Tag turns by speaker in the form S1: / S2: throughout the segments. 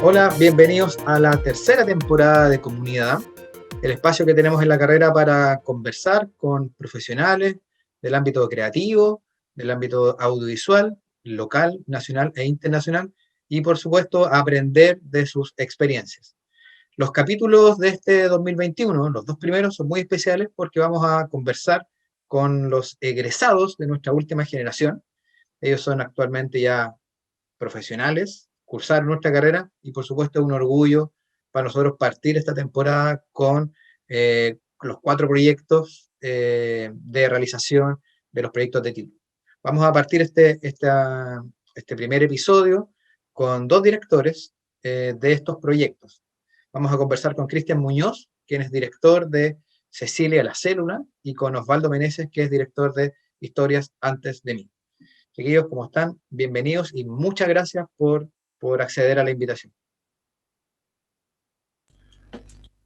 S1: Hola, bienvenidos a la tercera temporada de Comunidad, el espacio que tenemos en la carrera para conversar con profesionales del ámbito creativo, del ámbito audiovisual, local, nacional e internacional, y por supuesto aprender de sus experiencias. Los capítulos de este 2021, los dos primeros, son muy especiales porque vamos a conversar con los egresados de nuestra última generación. Ellos son actualmente ya profesionales, cursar nuestra carrera y por supuesto es un orgullo para nosotros partir esta temporada con los 4 proyectos de realización de los proyectos de título. Vamos a partir este primer episodio con 2 directores de estos proyectos. Vamos a conversar con Cristian Muñoz, quien es director de Cecilia la Célula, y con Osvaldo Meneses, que es director de Historias antes de mí. Chiquillos, ¿cómo están? Bienvenidos y muchas gracias por acceder a la invitación.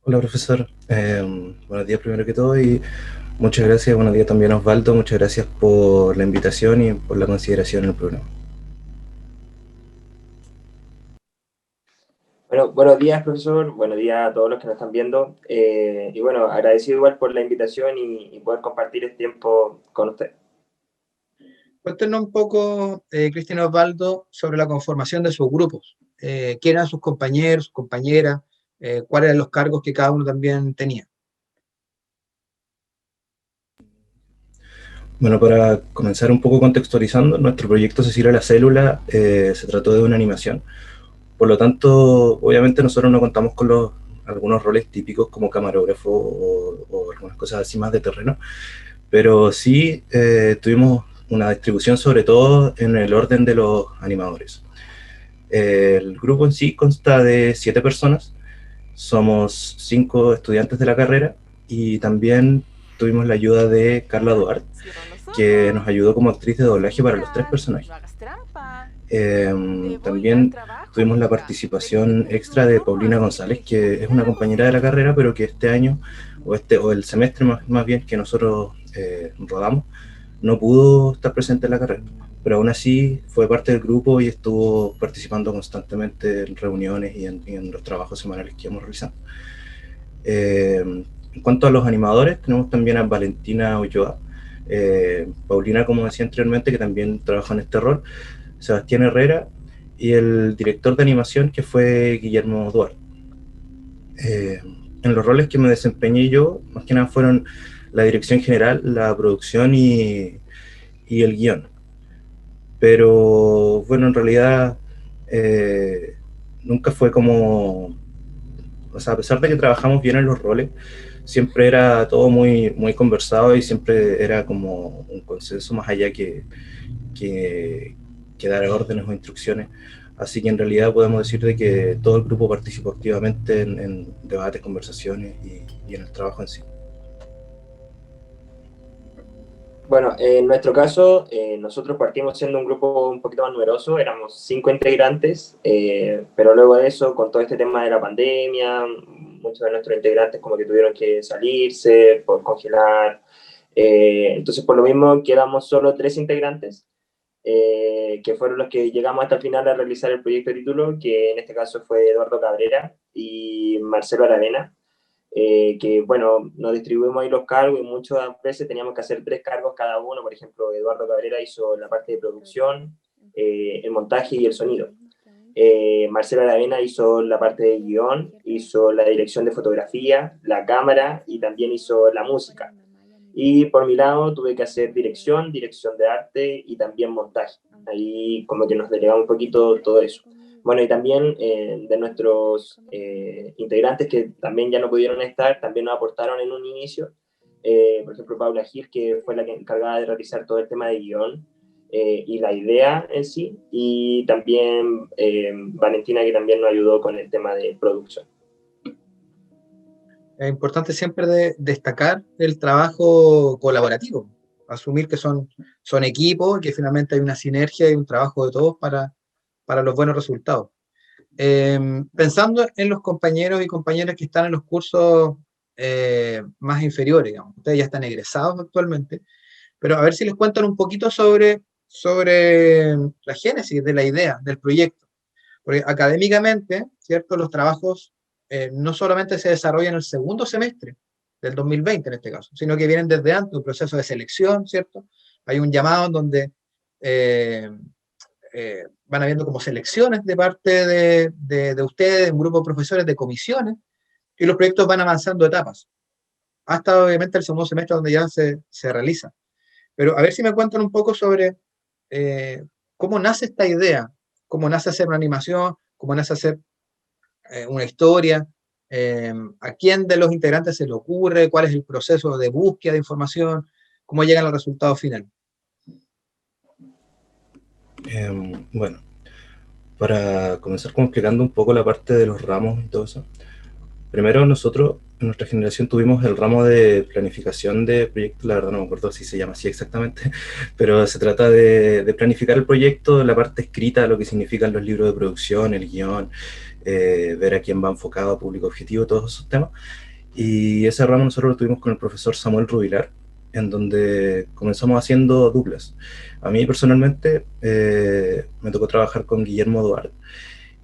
S2: Hola profesor, buenos días primero que todo y muchas gracias, buenos días también Osvaldo, muchas gracias por la invitación y por la consideración en el programa.
S3: Bueno, buenos días, profesor. Buenos días a todos los que nos están viendo. Y bueno, agradecido igual por la invitación y poder compartir el tiempo con usted.
S1: Cuéntenos un poco, Cristian Osvaldo, sobre la conformación de sus grupos. ¿Quién eran sus compañeros, sus compañeras? ¿Cuáles eran los cargos que cada uno también tenía?
S2: Bueno, para comenzar un poco contextualizando, nuestro proyecto Cecilia la Célula se trató de una animación. Por lo tanto, obviamente nosotros no contamos con algunos roles típicos como camarógrafo o algunas cosas así más de terreno, pero sí tuvimos una distribución sobre todo en el orden de los animadores. El grupo en sí consta de 7 personas, somos 5 estudiantes de la carrera y también tuvimos la ayuda de Carla Duarte, que nos ayudó como actriz de doblaje para los 3 personajes. También tuvimos la participación extra de Paulina González, que es una compañera de la carrera, pero que este año, o el semestre más bien que nosotros rodamos, no pudo estar presente en la carrera, pero aún así fue parte del grupo y estuvo participando constantemente en reuniones y en los trabajos semanales que íbamos realizando. En cuanto a los animadores, tenemos también a Valentina Ulloa, Paulina, como decía anteriormente, que también trabaja en este rol, Sebastián Herrera y el director de animación, que fue Guillermo Duarte. En los roles que me desempeñé yo, más que nada fueron la dirección general, la producción y el guión. Pero bueno, en realidad nunca fue como, o sea, a pesar de que trabajamos bien en los roles, siempre era todo muy conversado y siempre era como un consenso más allá que, que dar órdenes o instrucciones. Así que en realidad podemos decir de que todo el grupo participó activamente en debates, conversaciones y en el trabajo en sí.
S3: Bueno, en nuestro caso, nosotros partimos siendo un grupo un poquito más numeroso, éramos 5 integrantes, pero luego de eso, con todo este tema de la pandemia, muchos de nuestros integrantes como que tuvieron que salirse por congelar, entonces por lo mismo quedamos solo 3 integrantes, que fueron los que llegamos hasta el final a realizar el proyecto de título, que en este caso fue Eduardo Cabrera y Marcelo Aravena, que bueno, nos distribuimos ahí los cargos y muchas veces teníamos que hacer 3 cargos cada uno. Por ejemplo, Eduardo Cabrera hizo la parte de producción, el montaje y el sonido. Marcelo Aravena hizo la parte de guión, hizo la dirección de fotografía, la cámara y también hizo la música. Y por mi lado tuve que hacer dirección de arte y también montaje. Ahí como que nos delegamos un poquito todo eso. Bueno, y también de nuestros integrantes que también ya no pudieron estar, también nos aportaron en un inicio. Por ejemplo, Paula Gil, que fue la que encargada de realizar todo el tema de guión y la idea en sí. Y también Valentina, que también nos ayudó con el tema de producción.
S1: Es importante siempre destacar el trabajo colaborativo, asumir que son equipos y que finalmente hay una sinergia y un trabajo de todos para los buenos resultados. Pensando en los compañeros y compañeras que están en los cursos más inferiores, digamos, ustedes ya están egresados actualmente, pero a ver si les cuentan un poquito sobre la génesis de la idea, del proyecto. Porque académicamente, ¿cierto? Los trabajos no solamente se desarrollan en el segundo semestre del 2020 en este caso, sino que vienen desde antes, un proceso de selección, ¿cierto? Hay un llamado en donde eh, van habiendo como selecciones de parte de ustedes, un grupo de profesores de comisiones, y los proyectos van avanzando etapas, hasta obviamente el segundo semestre donde ya se realiza. Pero a ver si me cuentan un poco sobre cómo nace esta idea, cómo nace hacer una animación, cómo nace hacer una historia, a quién de los integrantes se le ocurre, cuál es el proceso de búsqueda de información, cómo llegan al resultado final.
S2: Bueno, para comenzar como explicando un poco la parte de los ramos y todo eso. Primero nosotros, en nuestra generación, tuvimos el ramo de planificación de proyectos, la verdad no me acuerdo si se llama así exactamente, pero se trata de planificar el proyecto, la parte escrita, lo que significan los libros de producción, el guión, ver a quién va enfocado, público objetivo, todos esos temas. Y ese ramo nosotros lo tuvimos con el profesor Samuel Rubilar, en donde comenzamos haciendo duplas. A mí personalmente me tocó trabajar con Guillermo Duarte,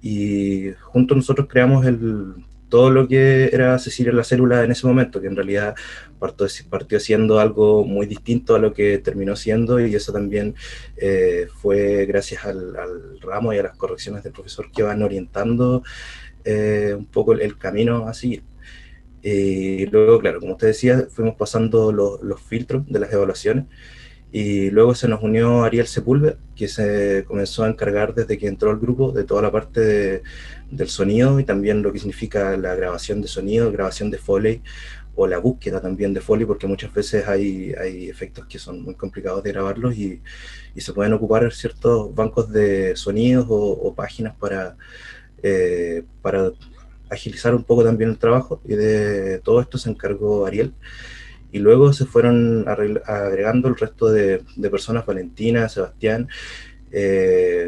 S2: y juntos nosotros creamos todo lo que era Cecilia la Célula en ese momento, que en realidad partió siendo algo muy distinto a lo que terminó siendo, y eso también fue gracias al ramo y a las correcciones del profesor que van orientando un poco el camino a seguir. Y luego, claro, como usted decía, fuimos pasando los filtros de las evaluaciones, y luego se nos unió Ariel Sepúlveda, que se comenzó a encargar desde que entró al grupo de toda la parte del sonido, y también lo que significa la grabación de sonido, grabación de Foley, o la búsqueda también de Foley, porque muchas veces hay efectos que son muy complicados de grabarlos, y se pueden ocupar ciertos bancos de sonidos o páginas para agilizar un poco también el trabajo, y de todo esto se encargó Ariel. Y luego se fueron agregando el resto de personas: Valentina, Sebastián,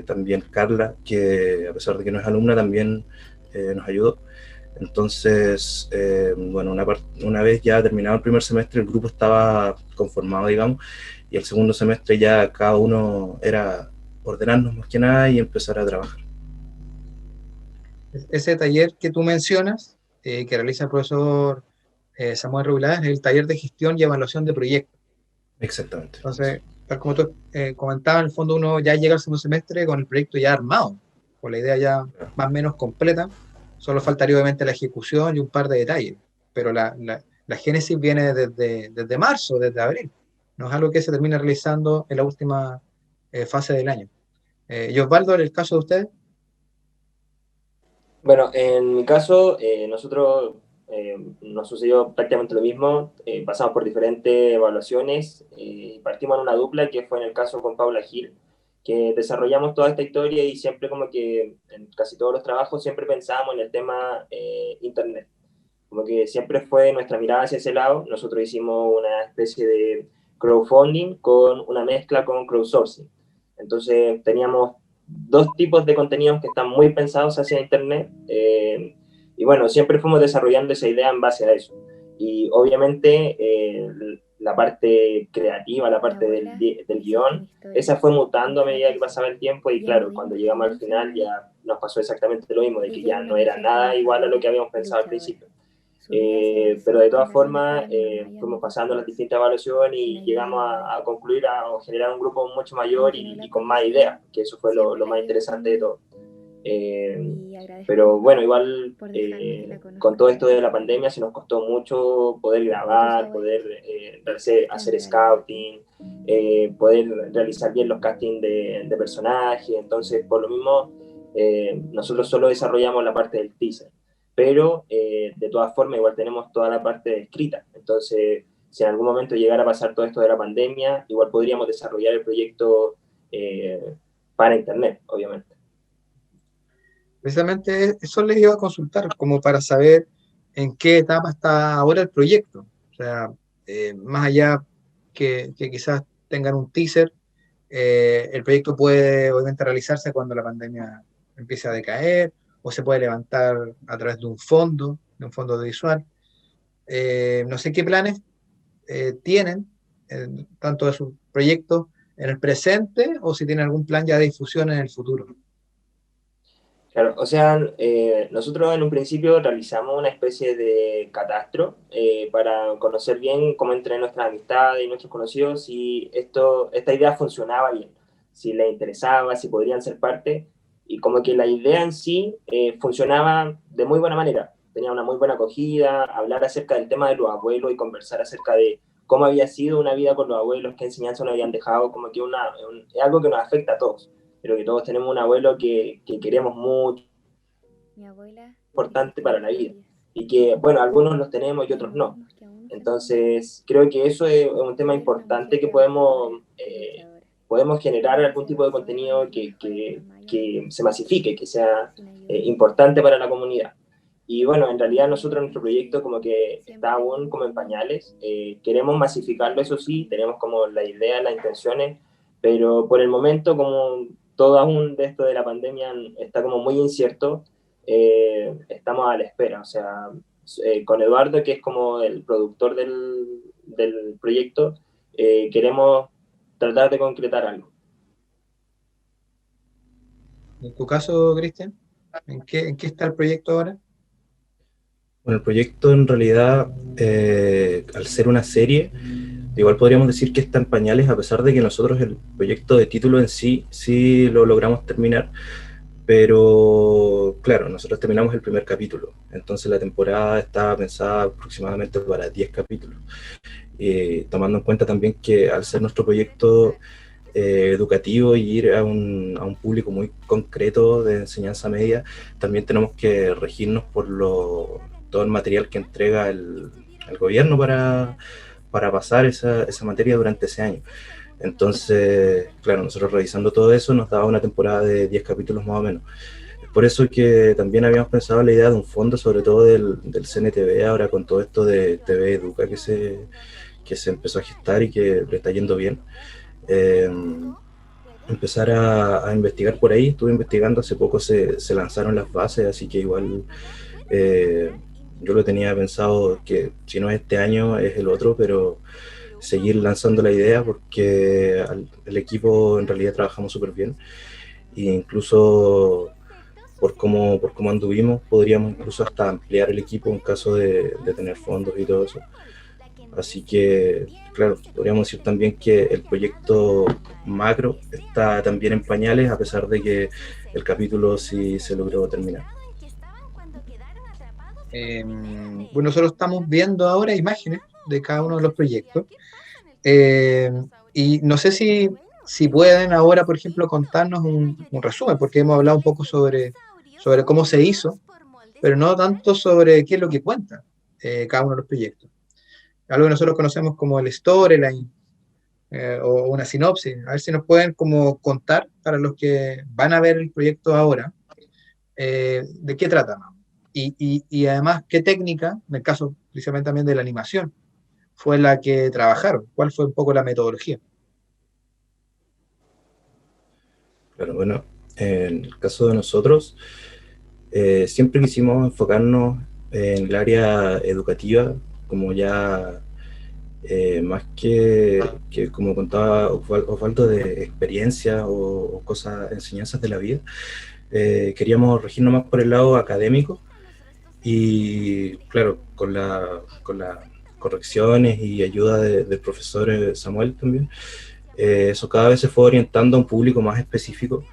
S2: también Carla, que a pesar de que no es alumna también nos ayudó. Entonces, bueno, una vez ya terminado el primer semestre, el grupo estaba conformado, digamos, y el segundo semestre ya cada uno era ordenarnos más que nada y empezar a trabajar.
S1: Ese taller que tú mencionas, que realiza el profesor Samuel Rubilar, es el taller de gestión y evaluación de proyectos.
S2: Exactamente.
S1: Entonces, tal como tú comentabas, en el fondo uno ya llega al segundo semestre con el proyecto ya armado, con la idea ya más o menos completa. Solo faltaría obviamente la ejecución y un par de detalles, pero la génesis viene desde marzo, desde abril. No es algo que se termina realizando en la última fase del año. Y Osvaldo, en el caso de ustedes.
S3: Bueno, en mi caso, nosotros nos sucedió prácticamente lo mismo. Pasamos por diferentes evaluaciones. Partimos en una dupla, que fue en el caso con Paula Gil, que desarrollamos toda esta historia, y siempre como que en casi todos los trabajos siempre pensábamos en el tema Internet. Como que siempre fue nuestra mirada hacia ese lado. Nosotros hicimos una especie de crowdfunding con una mezcla con crowdsourcing. Entonces teníamos dos tipos de contenidos que están muy pensados hacia Internet, y bueno, siempre fuimos desarrollando esa idea en base a eso. Y obviamente la parte creativa, la parte del guión, esa fue mutando a medida que pasaba el tiempo, y claro, cuando llegamos al final ya nos pasó exactamente lo mismo, de que ya no era nada igual a lo que habíamos pensado al principio. Pero de todas formas fuimos pasando las distintas evaluaciones y llegamos a concluir a generar un grupo mucho mayor y con más ideas, que eso fue lo más interesante de todo. Pero bueno, igual con todo esto de la pandemia se nos costó mucho poder grabar, poder hacer scouting, poder realizar bien los castings de personajes. Entonces, por lo mismo, nosotros solo desarrollamos la parte del teaser, pero de todas formas igual tenemos toda la parte escrita. Entonces, si en algún momento llegara a pasar todo esto de la pandemia, igual podríamos desarrollar el proyecto para internet, obviamente.
S1: Precisamente eso les iba a consultar, como para saber en qué etapa está ahora el proyecto. O sea, más allá que quizás tengan un teaser, el proyecto puede obviamente realizarse cuando la pandemia empiece a decaer, o se puede levantar a través de un fondo audiovisual. No sé qué planes tienen, tanto de sus proyectos en el presente, o si tienen algún plan ya de difusión en el futuro.
S3: Claro, o sea, nosotros en un principio realizamos una especie de catastro para conocer bien cómo entre nuestras amistades y nuestros conocidos, si esta idea funcionaba bien, si les interesaba, si podrían ser parte, y como que la idea en sí funcionaba de muy buena manera, tenía una muy buena acogida, hablar acerca del tema de los abuelos y conversar acerca de cómo había sido una vida con los abuelos, qué enseñanza nos habían dejado, como que es algo que nos afecta a todos. Creo que todos tenemos un abuelo que queremos mucho,
S4: Mi abuela
S3: importante
S4: repetía
S3: para la vida.
S4: historias.
S3: Y que, bueno, algunos los tenemos y otros
S4: Eran
S3: no.
S4: mismos que aún usan sus palabras.
S3: Entonces, creo que eso es un tema
S4: Ella era una
S3: importante
S4: mujer
S3: que
S4: trabajadora y luchadora.
S3: podemos generar
S4: Nunca
S3: algún
S4: se
S3: tipo de
S4: basó en
S3: contenido
S4: lo mejor de los mayores,
S3: que se masifique, que sea
S4: sin ayuda.
S3: importante para la comunidad. Y bueno, en realidad
S4: Ella
S3: nosotros nuestro proyecto como que está
S4: siempre
S3: aún como en
S4: dijo
S3: pañales. Queremos masificarlo, eso sí, tenemos como la idea, las intenciones, pero por el momento como todo aún de esto de la pandemia está como muy incierto, estamos a la espera. O sea, con Eduardo, que es como el productor del proyecto, queremos tratar de concretar algo.
S1: En tu caso, Cristian, ¿en qué está el proyecto ahora?
S2: Bueno, el proyecto en realidad, al ser una serie, igual podríamos decir que está en pañales, a pesar de que nosotros el proyecto de título en sí, sí lo logramos terminar, pero claro, nosotros terminamos el primer capítulo, entonces la temporada estaba pensada aproximadamente para 10 capítulos, tomando en cuenta también que al ser nuestro proyecto educativo y ir a un público muy concreto de enseñanza media, también tenemos que regirnos por todo el material que entrega el gobierno para pasar esa materia durante ese año. Entonces, claro, nosotros revisando todo eso nos daba una temporada de 10 capítulos más o menos. Es por eso que también habíamos pensado la idea de un fondo, sobre todo del CNTV, ahora con todo esto de TV Educa que se empezó a gestar y que le está yendo bien. Eh, Empezar a investigar por ahí. Estuve investigando, hace poco se lanzaron las bases, así que igual eh, yo lo tenía pensado que si no es este año es el otro, pero seguir lanzando la idea porque el equipo en realidad trabajamos súper bien e incluso por cómo anduvimos podríamos incluso hasta ampliar el equipo en caso de tener fondos y todo eso. Así que, claro, podríamos decir también que el proyecto macro está también en pañales, a pesar de que el capítulo sí se logró terminar.
S1: Bueno, nosotros estamos viendo ahora imágenes de cada uno de los proyectos. Eh, y no sé si pueden ahora, por ejemplo, contarnos un resumen, porque hemos hablado un poco sobre cómo se hizo, pero no tanto sobre qué es lo que cuenta cada uno de los proyectos. Algo que nosotros conocemos como el storyline o una sinopsis. A ver si nos pueden como contar para los que van a ver el proyecto ahora, de qué trata. Y además, qué técnica, en el caso precisamente también de la animación, fue la que trabajaron. ¿Cuál fue un poco la metodología?
S2: Pero bueno, en el caso de nosotros, siempre quisimos enfocarnos en el área educativa, como ya más que, como contaba Osvaldo, de experiencia o cosas, enseñanzas de la vida. Queríamos regirnos más por el lado académico y claro, con las correcciones y ayuda del profesor Samuel también, eso cada vez se fue orientando a un público más específico,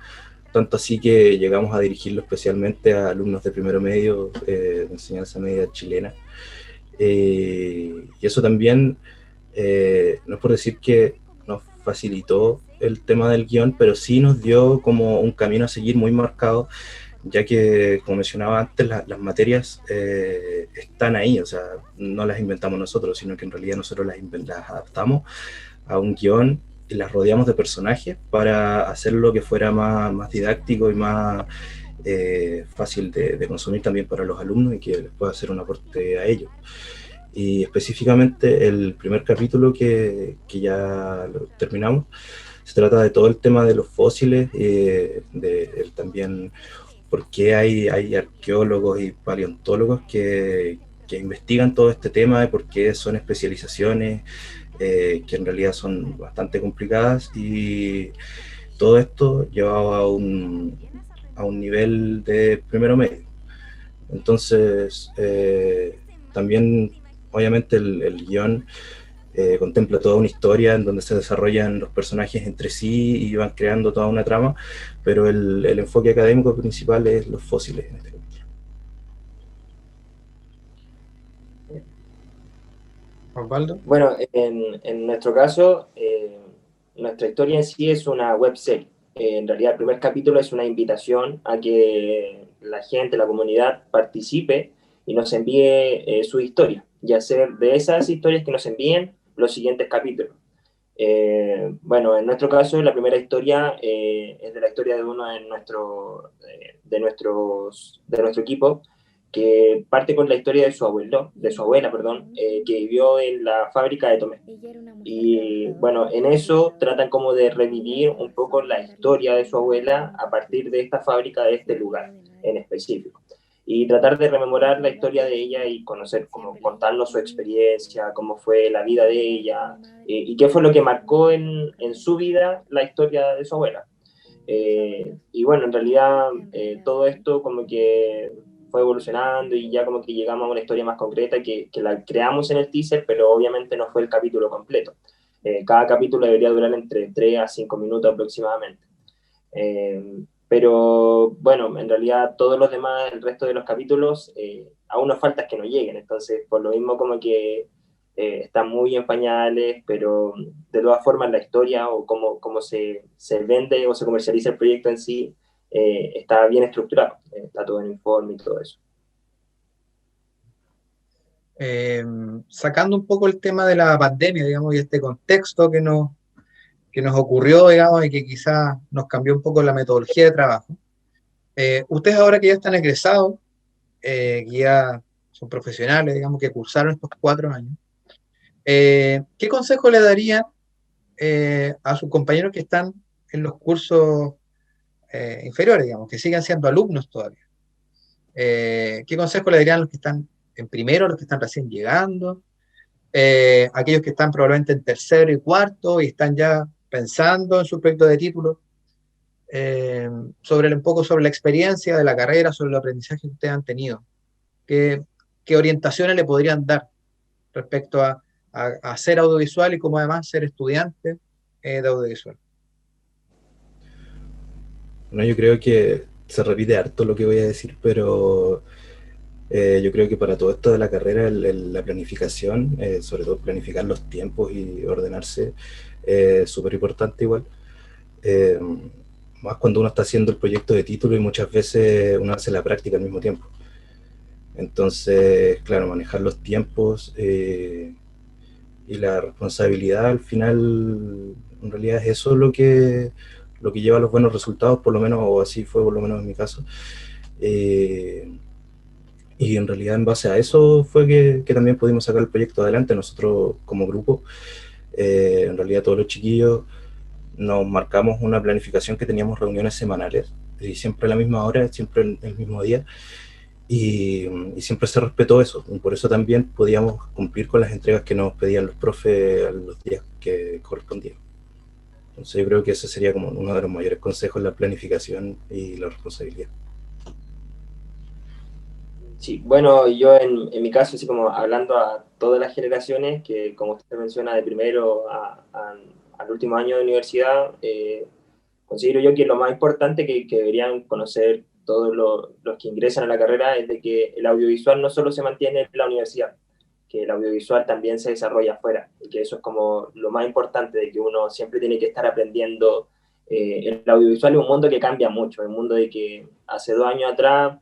S2: tanto así que llegamos a dirigirlo especialmente a alumnos de primero medio, de enseñanza media chilena. Y eso también, no es por decir que nos facilitó el tema del guión, pero sí nos dio como un camino a seguir muy marcado, ya que, como mencionaba antes, las materias están ahí, o sea, no las inventamos nosotros, sino que en realidad nosotros las adaptamos a un guión y las rodeamos de personajes para hacerlo que fuera más didáctico y más fácil de consumir también para los alumnos y que les pueda hacer un aporte a ellos. Y específicamente el primer capítulo que ya lo terminamos, se trata de todo el tema de los fósiles, también por qué hay arqueólogos y paleontólogos que investigan todo este tema y por qué son especializaciones que en realidad son bastante complicadas, y todo esto llevaba a un nivel de primero medio. Entonces, también, obviamente, el guión contempla toda una historia en donde se desarrollan los personajes entre sí y van creando toda una trama, pero el enfoque académico principal es los fósiles en este capítulo.
S1: Osvaldo.
S3: Bueno, en nuestro caso, nuestra historia en sí es una webserie. En realidad, el primer capítulo es una invitación a que la gente, la comunidad, participe y nos envíe su historia, y hacer de esas historias que nos envíen los siguientes capítulos. Bueno, en nuestro caso, la primera historia es de la historia de uno de nuestro equipo, que parte con la historia de su abuela, que vivió en la fábrica de Tomé. Y bueno, en eso tratan como de revivir un poco la historia de su abuela a partir de esta fábrica, de este lugar en específico. Y tratar de rememorar la historia de ella y conocer, como contarnos su experiencia, cómo fue la vida de ella, y qué fue lo que marcó en su vida la historia de su abuela. Y bueno, en realidad todo esto como que fue evolucionando y ya como que llegamos a una historia más concreta que la creamos en el teaser, pero obviamente no fue el capítulo completo. Cada capítulo debería durar entre 3 a 5 minutos aproximadamente. Pero bueno, en realidad todos los demás, el resto de los capítulos, aún nos falta que no lleguen, entonces por lo mismo como que están muy en pañales, pero de todas formas la historia o cómo se vende o se comercializa el proyecto en sí está bien estructurado, está todo en informe y todo eso.
S1: Sacando un poco el tema de la pandemia, digamos, y este contexto que nos ocurrió, digamos, y que quizás nos cambió un poco la metodología de trabajo. Ustedes ahora que ya están egresados, que ya son profesionales, digamos, que cursaron estos 4 años, ¿qué consejo le darían a sus compañeros que están en los cursos inferiores, digamos, que siguen siendo alumnos todavía? ¿Qué consejo le darían a los que están en primero, a los que están recién llegando, aquellos que están probablemente en tercero y cuarto y están ya pensando en su proyecto de título? Un poco sobre la experiencia de la carrera, sobre el aprendizaje que ustedes han tenido. ¿Qué orientaciones le podrían dar respecto a ser audiovisual y cómo además ser estudiante de audiovisual?
S2: Bueno, yo creo que se repite harto lo que voy a decir, pero yo creo que para todo esto de la carrera, la planificación, sobre todo planificar los tiempos y ordenarse, es súper importante igual. Más cuando uno está haciendo el proyecto de título y muchas veces uno hace la práctica al mismo tiempo. Entonces, claro, manejar los tiempos y la responsabilidad al final, en realidad es eso lo que lleva a los buenos resultados, por lo menos, o así fue por lo menos en mi caso. Y en realidad en base a eso fue que también pudimos sacar el proyecto adelante. Nosotros como grupo, en realidad todos los chiquillos, nos marcamos una planificación que teníamos reuniones semanales, y siempre a la misma hora, siempre el mismo día, y siempre se respetó eso, y por eso también podíamos cumplir con las entregas que nos pedían los profes a los días que correspondían. Entonces yo creo que ese sería como uno de los mayores consejos, la planificación y la responsabilidad.
S3: Sí, bueno, yo en mi caso, así como hablando a todas las generaciones, que como usted menciona, de primero al último año de universidad, considero yo que lo más importante que deberían conocer todos los que ingresan a la carrera es de que el audiovisual no solo se mantiene en la universidad, que el audiovisual también se desarrolla afuera, y que eso es como lo más importante, de que uno siempre tiene que estar aprendiendo. El audiovisual es un mundo que cambia mucho, es un mundo de que hace 2 años atrás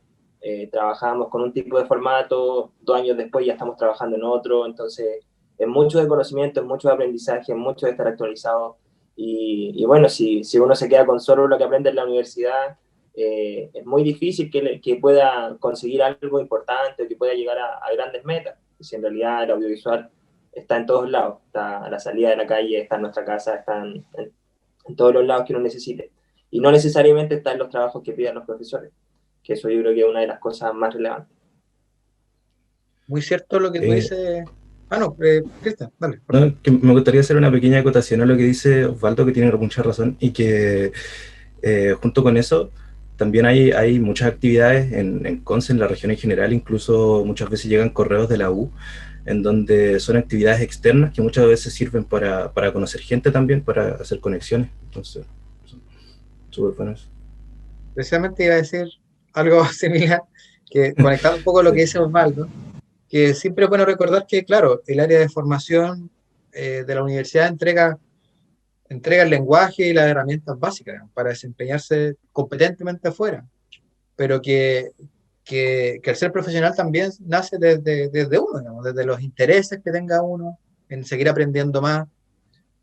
S3: trabajábamos con un tipo de formato, 2 años después ya estamos trabajando en otro, entonces es mucho de conocimiento, es mucho de aprendizaje, es mucho de estar actualizado, y bueno, si uno se queda con solo lo que aprende en la universidad, es muy difícil que pueda conseguir algo importante, que pueda llegar a grandes metas, si en realidad el audiovisual está en todos lados, está a la salida de la calle, está en nuestra casa, está en todos los lados que uno necesite, y no necesariamente está en los trabajos que pidan los profesores, que eso yo creo que es una de las cosas más relevantes.
S1: Muy cierto lo que tú dices. No, Cristian, dale.
S2: No, que me gustaría hacer una pequeña acotación a lo que dice Osvaldo, que tiene mucha razón, y que junto con eso, también hay muchas actividades en Conce, en la región en general, incluso muchas veces llegan correos de la U, en donde son actividades externas que muchas veces sirven para conocer gente también, para hacer conexiones. Entonces, súper bueno eso.
S1: Precisamente iba a decir algo similar, que conectando un poco a lo
S2: Sí.
S1: que dice Osvaldo, que siempre es bueno recordar que, claro, el área de formación de la universidad entrega el lenguaje y las herramientas básicas, digamos, para desempeñarse competentemente afuera, pero que el ser profesional también nace desde uno, digamos, desde los intereses que tenga uno, en seguir aprendiendo más,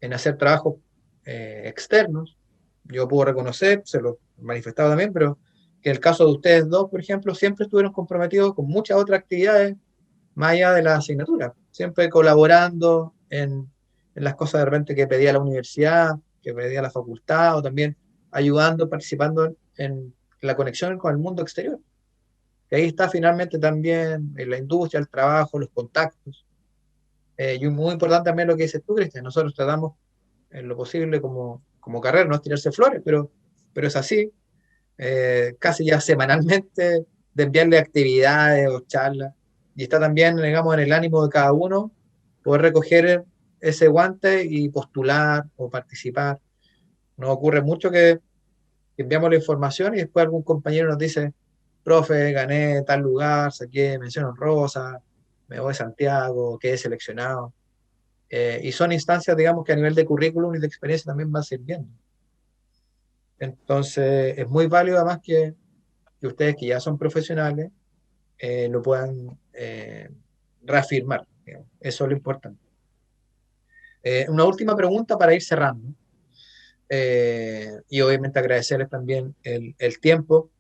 S1: en hacer trabajos externos. Yo puedo reconocer, se lo he manifestado también, pero que el caso de ustedes dos, por ejemplo, siempre estuvieron comprometidos con muchas otras actividades más allá de la asignatura, siempre colaborando en las cosas de repente que pedía la universidad, que pedía la facultad, o también ayudando, participando en la conexión con el mundo exterior. Y ahí está finalmente también en la industria, el trabajo, los contactos. Y muy importante también lo que dices tú, Cristian, nosotros tratamos en lo posible como carrera, no es tirarse flores, pero es así, casi ya semanalmente, de enviarle actividades o charlas, y está también, digamos, en el ánimo de cada uno poder recoger ese guante y postular o participar. Nos ocurre mucho que enviamos la información y después algún compañero nos dice, profe, gané tal lugar, saqué mención honrosa, me voy a Santiago, quedé seleccionado. Y son instancias, digamos, que a nivel de currículum y de experiencia también van sirviendo. Entonces, es muy válido además que ustedes que ya son profesionales lo puedan reafirmar. Digamos. Eso es lo importante. Una última pregunta para ir cerrando. Y obviamente agradecerles también el tiempo.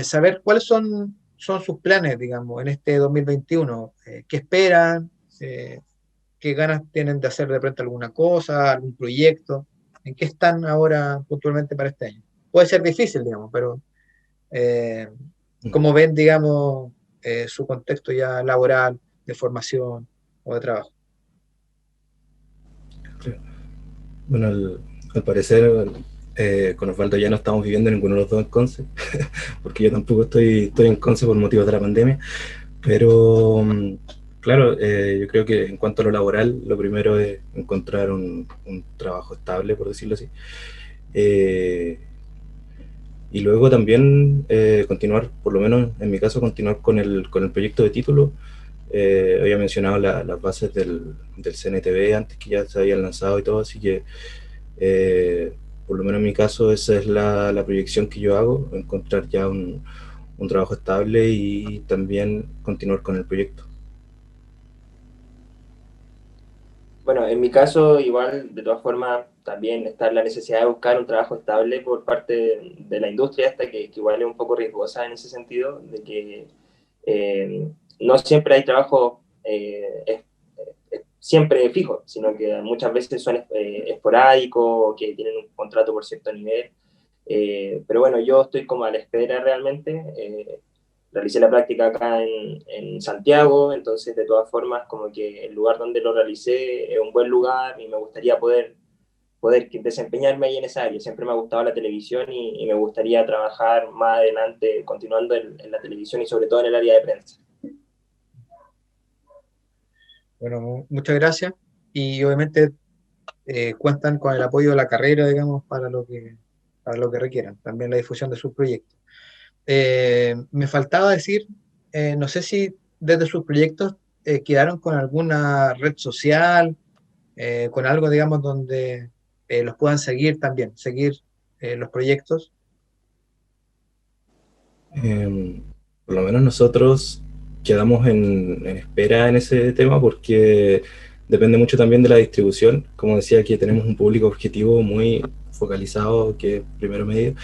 S1: Saber cuáles son sus planes, digamos, en este 2021. ¿Qué esperan? ¿Qué ganas tienen de hacer de pronto alguna cosa, algún proyecto? ¿En qué están ahora puntualmente para este año? Puede ser difícil, digamos, pero eh, ¿cómo ven, digamos, su contexto ya laboral, de formación o de trabajo?
S2: Bueno, al parecer con Osvaldo ya no estamos viviendo ninguno de los dos en Conce, porque yo tampoco estoy en Conce por motivos de la pandemia, pero claro, yo creo que en cuanto a lo laboral, lo primero es encontrar un trabajo estable, por decirlo así, eh, y luego también continuar, por lo menos en mi caso, continuar con el proyecto de título. Había mencionado las bases del CNTV antes que ya se habían lanzado y todo, así que por lo menos en mi caso esa es la proyección que yo hago, encontrar ya un trabajo estable y también continuar con el proyecto.
S3: Bueno, en mi caso, igual, de todas formas, también está la necesidad de buscar un trabajo estable por parte de la industria esta, que igual es un poco riesgosa en ese sentido, de que no siempre hay trabajo siempre fijo, sino que muchas veces son esporádicos, que tienen un contrato por cierto nivel. Pero bueno, yo estoy como a la espera realmente. Realicé la práctica acá en Santiago, entonces de todas formas como que el lugar donde lo realicé es un buen lugar y me gustaría poder desempeñarme ahí en esa área. Siempre me ha gustado la televisión y me gustaría trabajar más adelante continuando en la televisión y sobre todo en el área de prensa.
S1: Bueno, muchas gracias. Y obviamente cuentan con el apoyo de la carrera, digamos, para lo que requieran. También la difusión de sus proyectos. Me faltaba decir, no sé si desde sus proyectos quedaron con alguna red social, con algo, digamos, donde los puedan seguir también, seguir los proyectos.
S2: Eh, por lo menos nosotros quedamos en espera en ese tema porque depende mucho también de la distribución. Como decía, aquí tenemos un público objetivo muy focalizado, que es primero medio.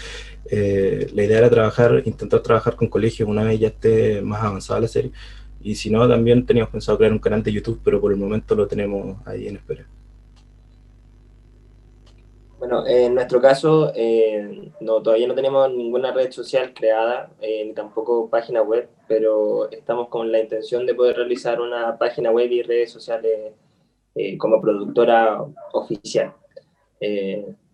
S2: La idea era intentar trabajar con colegios una vez ya esté más avanzada la serie. Y si no, también teníamos pensado crear un canal de YouTube, pero por el momento lo tenemos ahí en espera.
S3: Bueno, en nuestro caso, no, todavía no tenemos ninguna red social creada, ni tampoco página web, pero estamos con la intención de poder realizar una página web y redes sociales como productora oficial.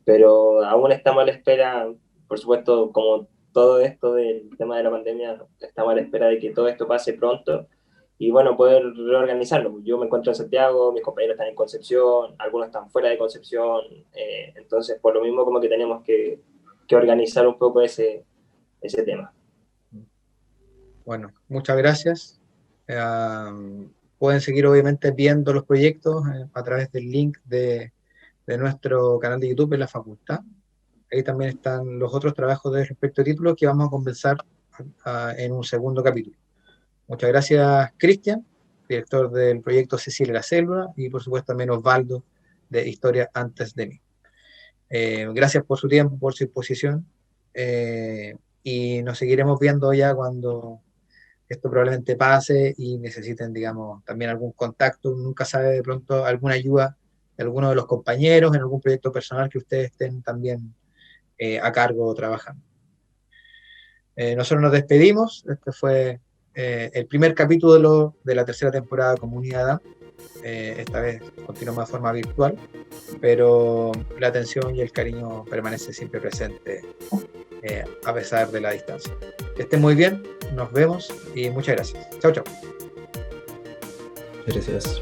S3: Pero aún estamos a la espera por supuesto, como todo esto del tema de la pandemia, estamos a la espera de que todo esto pase pronto y bueno, poder reorganizarlo. Yo me encuentro en Santiago, mis compañeros están en Concepción, algunos están fuera de Concepción, entonces por lo mismo como que tenemos que organizar un poco ese tema.
S1: Bueno, muchas gracias. Pueden seguir obviamente viendo los proyectos a través del link de nuestro canal de YouTube en la facultad. Ahí también están los otros trabajos de respecto a títulos que vamos a conversar en un segundo capítulo. Muchas gracias, Cristian, director del proyecto Cecilia la Célula, y por supuesto también Osvaldo, de Historia Antes de mí. Gracias por su tiempo, por su exposición, y nos seguiremos viendo ya cuando esto probablemente pase y necesiten, digamos, también algún contacto, nunca sabe, de pronto alguna ayuda de alguno de los compañeros en algún proyecto personal que ustedes estén también a cargo trabajando. Nosotros nos despedimos. Este fue el primer capítulo de la tercera temporada de Comunidad. Esta vez continuamos de forma virtual, pero la atención y el cariño permanece siempre presente a pesar de la distancia. Que estén muy bien, nos vemos y muchas gracias. Chao, chao.
S2: Gracias.